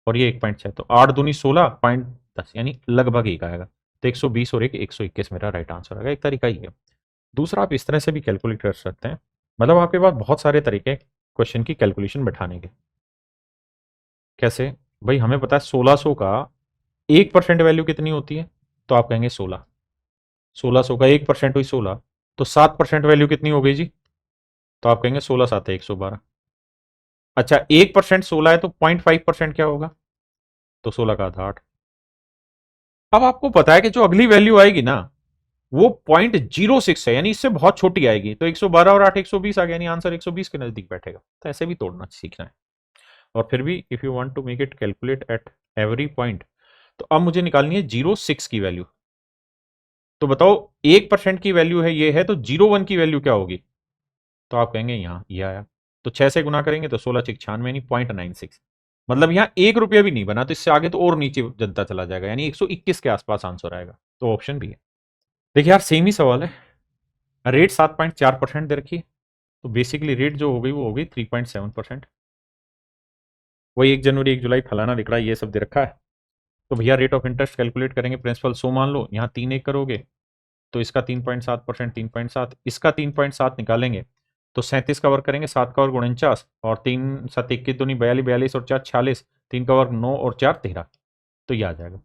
Speaker 1: और ये 1.6, तो 8 दूनी 16.10 यानी लगभग एक आएगा। तो 120 और एक 121 मेरा राइट आंसर आएगा। एक तरीका ही है। दूसरा आप इस तरह से भी कैलकुलेट कर सकते हैं, मतलब आपके पास बहुत सारे तरीके क्वेश्चन की कैलकुलेशन बैठाने के। कैसे भाई, हमें पता है 1600 का 1% वैल्यू कितनी होती है, तो आप कहेंगे 16। 1600 का 1% हुई 16, तो 7% वैल्यू कितनी हो गई जी, तो आप कहेंगे 16×7 = 112। अच्छा 1% 16 है तो 0.5% क्या होगा, तो 16 का आधा 8। अब आपको पता है कि जो अगली वैल्यू आएगी ना वो 0.06 है, यानी इससे बहुत छोटी आएगी। तो 112 और 8 120 आ गया, यानी आंसर 120 के नजदीक बैठेगा। तो ऐसे भी तोड़ना सीखना है। और फिर भी if you want to make it calculate at every point, तो अब मुझे निकालनी है 0.6 की वैल्यू। तो बताओ 1% की वैल्यू है ये है, तो 0.1 की वैल्यू क्या होगी, तो आप कहेंगे यहां ये आया। तो 6 से गुना करेंगे तो 16×6 = 96, यानी 0.96। मतलब यहां 1 रुपया भी नहीं बना, तो इससे आगे तो और नीचे जनता चला जाएगा, यानी 121 के आसपास आंसर आएगा। तो ऑप्शन भी है। देखिए यार सेम ही सवाल है। रेट 7.4% दे रखी है, तो बेसिकली रेट जो हो गई वो हो गई 3.7%। वही 1 जनवरी 1 जुलाई फलाना दिख रहा है, ये सब दे रखा है। तो भैया रेट ऑफ इंटरेस्ट कैलकुलेट करेंगे, प्रिंसिपल 100 मान लो, यहाँ 3 1 करोगे तो इसका 3.7%, 3.7, इसका 3.7 निकालेंगे तो 37 का वर्ग करेंगे, 7 का वर्ग 49 और 3 7 21 दूनी 42, 42 और 4 46, 3 का वर्ग 9 और 4 13। तो ये आ जाएगा।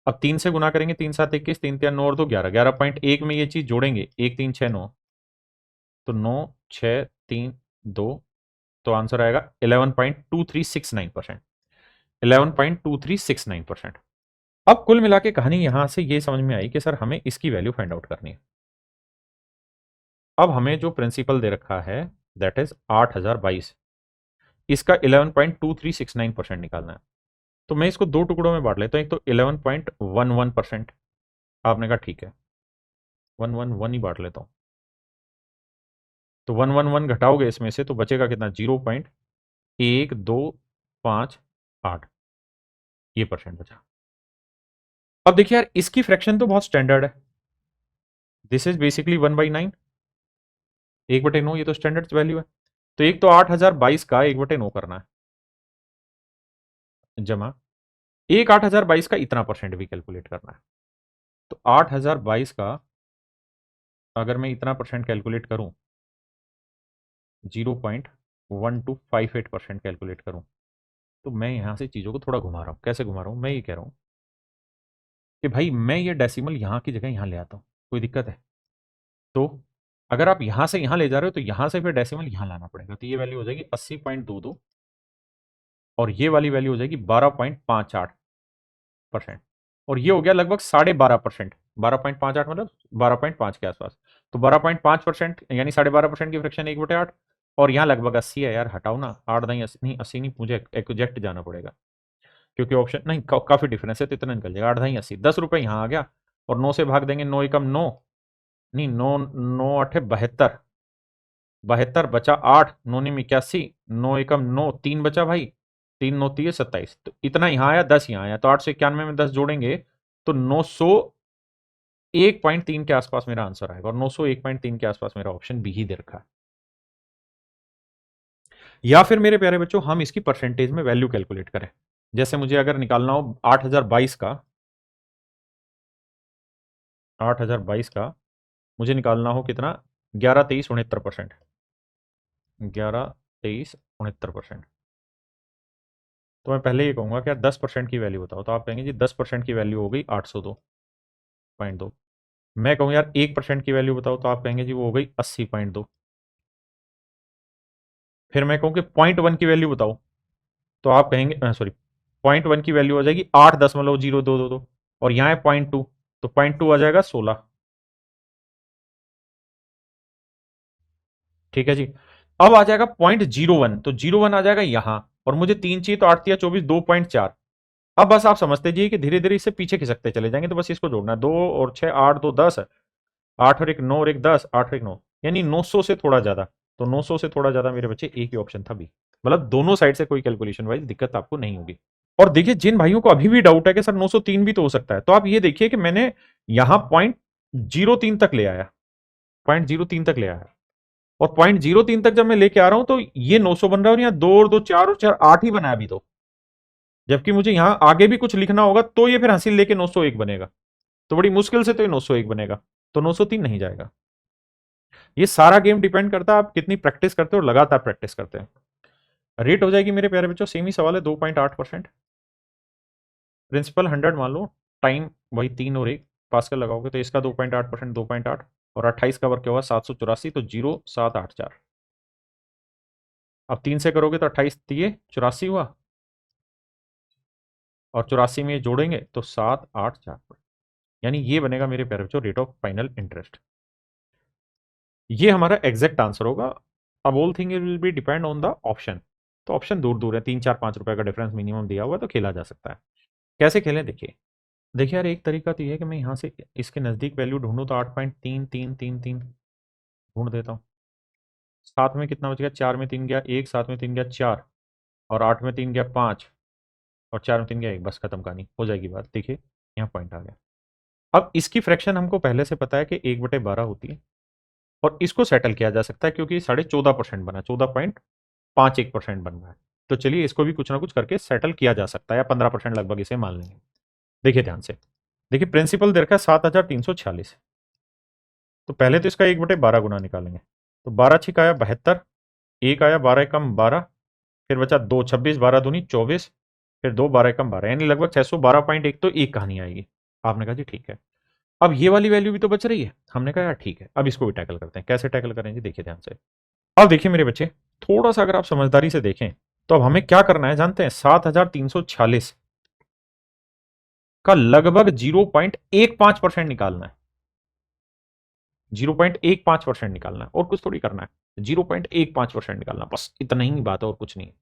Speaker 1: अब 3 से गुना करेंगे, 3 7 21, 3 3 9 और 2 11, 11.1 में ये चीज जोड़ेंगे 1 3 6 9, तो 9 6 3 2, तो आंसर आएगा 11.2369%। 11.2369%। अब कुल मिला के कहानी यहां से ये समझ में आई कि सर हमें इसकी वैल्यू फाइंड आउट करनी है। अब हमें जो प्रिंसिपल दे रखा है दैट इज 8022, इसका 11.2369% निकालना है। तो मैं इसको दो टुकड़ों में बांट लेता हूं, एक तो 11.11%। आपने कहा ठीक है 111 ही बांट लेता हूं। तो 111 घटाओगे इसमें से तो बचेगा कितना, 0.1258 ये परसेंट बचा। अब देखिए यार इसकी फ्रैक्शन तो बहुत स्टैंडर्ड है। दिस इज बेसिकली 1/9, 1/9, ये तो स्टैंडर्ड वैल्यू है। तो एक तो 8022 का 1/9 करना है, जमा एक 8022 का इतना परसेंट भी कैलकुलेट करना है। तो 8022 का अगर मैं इतना परसेंट कैलकुलेट करूं, 0.1258% कैलकुलेट करूं, तो मैं यहां से चीजों को थोड़ा घुमा रहा हूं। कैसे घुमा रहा हूं, मैं ये कह रहा हूं कि भाई मैं ये डेसिमल यहां की जगह यहां ले आता हूं, कोई दिक्कत है तो अगर आप यहां से यहां ले जा रहे हो तो यहां से फिर डेसिमल यहां लाना पड़ेगा। तो ये वैल्यू हो जाएगी 80.22 और ये वाली वैल्यू हो जाएगी 12.58%। और ये हो गया लगभग 12.5%। 12.58 मतलब 12.5 के आसपास। तो 12.5% यानी 12.5% की फ्रैक्शन 1/8। और यहाँ लगभग 80 है यार, हटाओ ना, 8 नहीं 80 नहीं, 80 नहीं, मुझे एग्जैक्ट जाना पड़ेगा क्योंकि ऑप्शन नहीं काफी डिफरेंस है, तो इतना निकल जाएगा। 8 नहीं 80, 10 रुपए यहाँ आ गया और 9 से भाग देंगे, 9 एकम 9, नहीं 9 9 8 72, 72 बचा 8, 9 9 81, 9 एकम 9, 3 बचा भाई, 3 9 3 27। तो इतना यहाँ आया, 10 यहाँ आया, तो 891 में 10 जोड़ेंगे तो 900 1.3 के आसपास मेरा आंसर आएगा और 901.3 के आसपास मेरा ऑप्शन बी ही दे रखा है। या फिर मेरे प्यारे बच्चों हम इसकी परसेंटेज में वैल्यू कैलकुलेट करें। जैसे मुझे अगर निकालना हो 8022 का, 8022 का मुझे निकालना हो कितना, 11, 23, 69%, 11, 23, 69%। तो मैं पहले ये कहूंगा क्या 10% की वैल्यू बताओ, तो आप कहेंगे जी 10% की वैल्यू हो गई 802.2। मैं कहूँ यार 1% की वैल्यू बताओ, तो आप कहेंगे जी वो हो गई 80.2। फिर मैं कहूँ कि 0.1 की वैल्यू बताओ, तो आप कहेंगे सॉरी 0.1 की वैल्यू आ जाएगी 8.0222 और यहाँ है 0.2, तो 0.2 आ जाएगा 16। ठीक है जी। अब आ जाएगा 0.01, तो 0.1 आ जाएगा यहां और मुझे 3 चाहिए, तो 8 या 24 2.4। अब बस आप समझते जाइए कि धीरे धीरे इससे पीछे खिसकते चले जाएंगे, तो बस इसको जोड़ना है, 2 और 6 8 2 10, 8 और 1 9 और 1 10, 8 और 1 9, यानी 900 से थोड़ा ज्यादा। तो 900 से थोड़ा ज्यादा मेरे बच्चे एक ही ऑप्शन था बी। मतलब दोनों साइड से कोई कैलकुलेशन वाइज दिक्कत आपको नहीं होगी। और देखिए जिन भाइयों को अभी भी डाउट है कि सर 903 भी तो हो सकता है, तो आप ये देखिए कि मैंने यहां 0.03 तक ले आया, 0.03 तक ले आया, और 0.03 तक जब मैं लेके आ रहा हूं तो ये 900 बन रहा है, और यहाँ 2 और 2 4 और 4 8 ही बना है अभी तो। जबकि मुझे यहां आगे भी कुछ लिखना होगा तो ये फिर हासिल लेके 901 बनेगा, तो बड़ी मुश्किल से तो ये 901 बनेगा, तो 903 नहीं जाएगा। ये सारा गेम डिपेंड करता है आप कितनी प्रैक्टिस करते हो और लगातार प्रैक्टिस करते हैं। रेट हो जाएगी मेरे प्यारे बच्चों, सेम ही सवाल है, 2.8%। प्रिंसिपल 100 मान लो, टाइम वही 3 और 1 पास्कल लगाओगे, तो इसका 2.8%, 2.8 और 28 का वर्क क्या हुआ 784, तो 0784। अब 3 से करोगे तो 28 दिए 84 हुआ, और 84 में ये जोड़ेंगे तो 784, यानी ये बनेगा मेरे प्यारे बच्चों रेट ऑफ फाइनल इंटरेस्ट। ये हमारा एग्जैक्ट आंसर होगा। अब all thing will be depend on the option. तो ऑप्शन दूर दूर है, 3 4 5 रुपए का डिफरेंस मिनिमम दिया हुआ है, तो खेला जा सकता है। कैसे खेलें देखिए, देखिए यार एक तरीका तो ये है कि मैं यहाँ से इसके नज़दीक वैल्यू ढूंढूं, तो 8.3333 ढूंढ देता हूँ। 7 में कितना बच गया, 4 में 3 गया 1, 7 में 3 गया 4, और 8 में 3 गया 5, और 4 में 3 गया 1, बस खत्म कहानी हो जाएगी बात। देखिए यहाँ पॉइंट आ गया। अब इसकी फ्रैक्शन हमको पहले से पता है कि 1/12 होती है, और इसको सेटल किया जा सकता है क्योंकि 14.5% बना, 14.51% बन रहा है। तो चलिए इसको भी कुछ ना कुछ करके सेटल किया जा सकता है, या 15% लगभग इसे मान लेंगे। देखिए ध्यान से, देखिए प्रिंसिपल दे रखा है 7,346, तो पहले तो इसका 1/12 गुना निकालेंगे, तो 12 छिक आया 72, 1 आया 12 कम 12, फिर बचा 2 26, 12 दूनी 24, फिर 2 12 कम 12, यानी लगभग 612.1, तो एक कहानी आएगी। आपने कहा जी ठीक है। अब ये वाली वैल्यू भी तो बच रही है, हमने कहा यार ठीक है, अब इसको भी टैकल करते हैं। कैसे टैकल करेंगे देखिए ध्यान से। अब देखिए मेरे बच्चे, थोड़ा सा अगर आप समझदारी से देखें, तो अब हमें क्या करना है जानते हैं, 7,346 का लगभग 0.15% निकालना है। 0.15% निकालना है, और कुछ थोड़ी करना है, 0.15% निकालना, बस इतना ही बात है और कुछ नहीं है।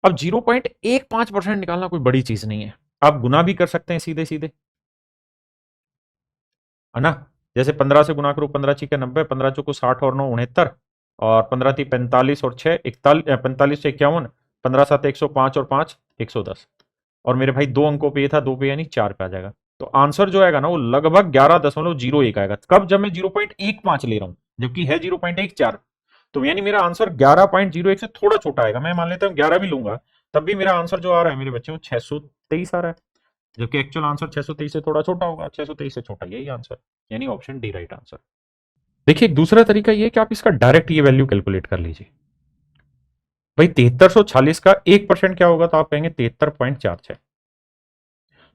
Speaker 1: अब 0.15% निकालना कोई बड़ी चीज नहीं है, आप गुना भी कर सकते हैं सीधे सीधे, है ना। जैसे 15 से गुना करो, 15 छीके 90, 15 चौको 60 और 9 69, और 15 थी 45 और 6 41, 45 से 51, 15 7 105 और 5 110, और मेरे भाई 2 अंकों पे ये था, 2 पे यानी 4 पे आ जाएगा। तो आंसर जो आएगा ना वो लगभग 11.01 आएगा। कब, जब मैं 0.15 ले रहा हूं, जबकि है 0.14, तो यानी मेरा आंसर 11.01 से थोड़ा छोटा आएगा। मैं मान लेता हूँ 11 भी लूंगा, तब भी मेरा आंसर जो आ रहा है मेरे बच्चे वो 623 आ रहा है, जबकि एक्चुअल आंसर 623 से थोड़ा छोटा होगा, 623 से छोटा, यही आंसर, यानी ऑप्शन डी राइट आंसर। देखिए एक दूसरा तरीका ये कि आप इसका डायरेक्ट ये वैल्यू कैलकुलेट कर लीजिए। भाई 7346 का 1% क्या होगा, तो आप कहेंगे 73.46,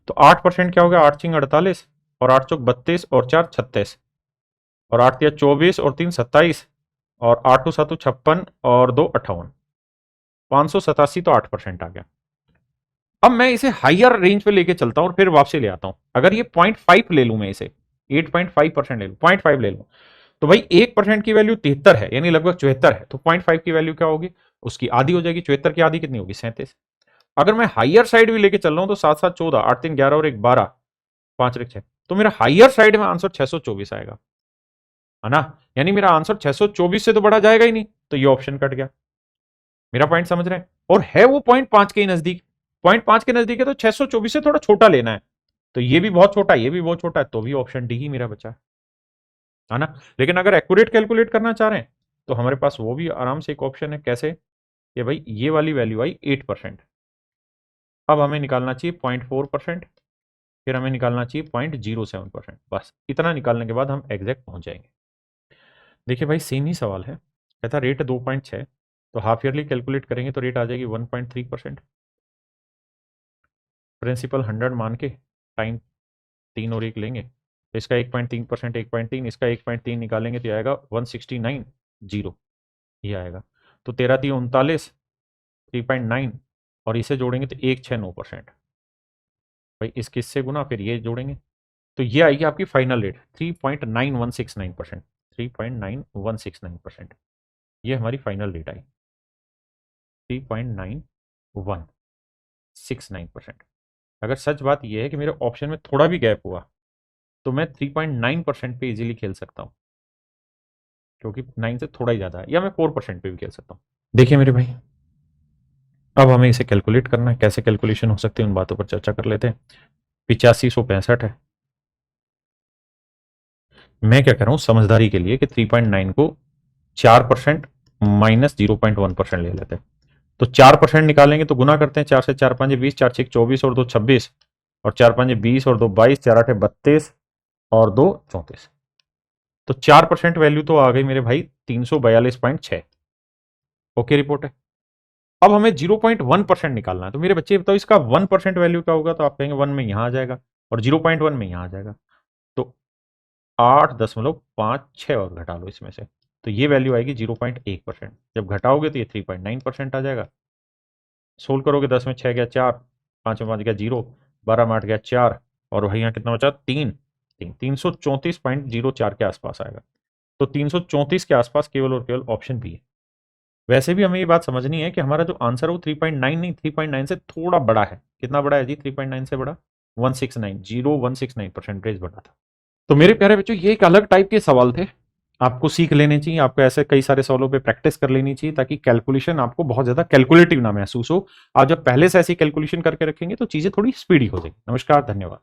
Speaker 1: तो 8% क्या होगा, 8 × 48, और 8 × 32, और 4 × 36, और 8 × 24, और 3 × 27, और 8 × 7 = 56, और 2 = 58, 587, तो 8% आ गया। अब मैं इसे हाइयर रेंज पे लेके चलता हूं और फिर वापसी ले आता हूं। अगर ये 0.5 ले लूं, मैं इसे 8.5% ले लूं, 0.5 ले लूं, तो भाई 1% की वैल्यू 73 है, यानी लगभग 74 है, तो 0.5 की वैल्यू क्या होगी, उसकी आधी हो जाएगी। 74 की आधी कितनी होगी, 37। अगर मैं हाइयर साइड भी लेके चल रहा हूं, तो 7 7 14, 8 3 11 और 1 12, 5 1 6, तो मेरा हाइयर साइड में आंसर 624 आएगा, है ना। यानी मेरा आंसर 624 से तो बड़ा जाएगा ही नहीं, तो ये ऑप्शन कट गया। मेरा पॉइंट समझ रहे हैं, और है वो 0.5 के नजदीक, 0.5 के नजदीक है, तो 624 से थोड़ा छोटा लेना है, तो ये भी बहुत छोटा है, ये भी बहुत छोटा है, तो भी ऑप्शन डी ही मेरा बचा है ना। लेकिन अगर एक्यूरेट कैलकुलेट करना चाह रहे हैं तो हमारे पास वो भी आराम से एक ऑप्शन है। कैसे? कि भाई ये वाली वैल्यू आई 8%, अब हमें निकालना चाहिए 0.4%, फिर हमें निकालना चाहिए 0.07%। बस इतना निकालने के बाद हम एग्जैक्ट पहुंच जाएंगे। देखिए भाई सेम ही सवाल है, कहता रेट 2.6, तो हाफ ईयरली कैलकुलेट करेंगे तो रेट आ जाएगी 1.3%। प्रिंसिपल 100 मान के टाइम 3 और 1 लेंगे तो इसका 1.3%, 1.3, इसका 1.3 निकालेंगे तो आएगा 169 जीरो, ये आएगा। तो 13×3 = 39, 3.9, और इसे जोड़ेंगे तो 169%। भाई इस किससे गुना, फिर ये जोड़ेंगे तो ये आएगी आपकी फाइनल रेट 3.9169%। 3.9169%, ये हमारी फाइनल रेट आई 3.9169%। अगर सच बात यह है कि मेरे ऑप्शन में थोड़ा भी गैप हुआ तो मैं 3.9% पे इजीली खेल सकता हूं, क्योंकि 9 से थोड़ा ही ज्यादा है, या मैं 4% पे भी खेल सकता हूं। देखिए मेरे भाई, अब हमें इसे कैलकुलेट करना है, कैसे कैलकुलेशन हो सकती है उन बातों पर चर्चा कर लेते हैं। 8565 है, मैं क्या कर रहा हूं समझदारी के लिए कि 3.9 को 4% माइनस 0.1% ले लेते हैं। तो 4% निकालेंगे तो गुना करते हैं, 4 से 4 5 20, 4 6 24 और 2 26, और 4 5 20 और 2 22, 4 8 32 और 2 34। तो 4% वैल्यू तो आ गई मेरे भाई 342.6। ओके रिपोर्ट है। अब हमें 0.1% निकालना है, तो मेरे बच्चे बताओ इसका 1% वैल्यू क्या होगा, तो आप कहेंगे 1 में यहां आ जाएगा और 0.1 में यहां आ जाएगा, तो 8.56 और घटा लो इसमें से, तो ये वैल्यू आएगी 0.1%। जब घटाओगे तो ये 3.9% आ जाएगा। सोल्व करोगे, 10 में 6 गया 4, 5 में 5 गया 0, 12 में 8 गया 4, और वही यहाँ कितना बचा 3, 334.04 के आसपास आएगा। तो 334 के आसपास केवल और केवल ऑप्शन बी है। वैसे भी हमें ये बात समझनी है कि हमारा जो आंसर है वो 3.9 नहीं, 3.9 से थोड़ा बड़ा है। कितना बड़ा है जी? 3.9 से बड़ा 169% बड़ा था। तो मेरे प्यारे बच्चों, ये एक अलग टाइप के सवाल थे, आपको सीख लेने चाहिए, आपको ऐसे कई सारे सवालों पे प्रैक्टिस कर लेनी चाहिए ताकि कैलकुलेशन आपको बहुत ज्यादा कैलकुलेटिव ना महसूस हो। आप जब पहले से ऐसी कैलकुलेशन करके रखेंगे तो चीजें थोड़ी स्पीडी हो जाएगी। नमस्कार, धन्यवाद।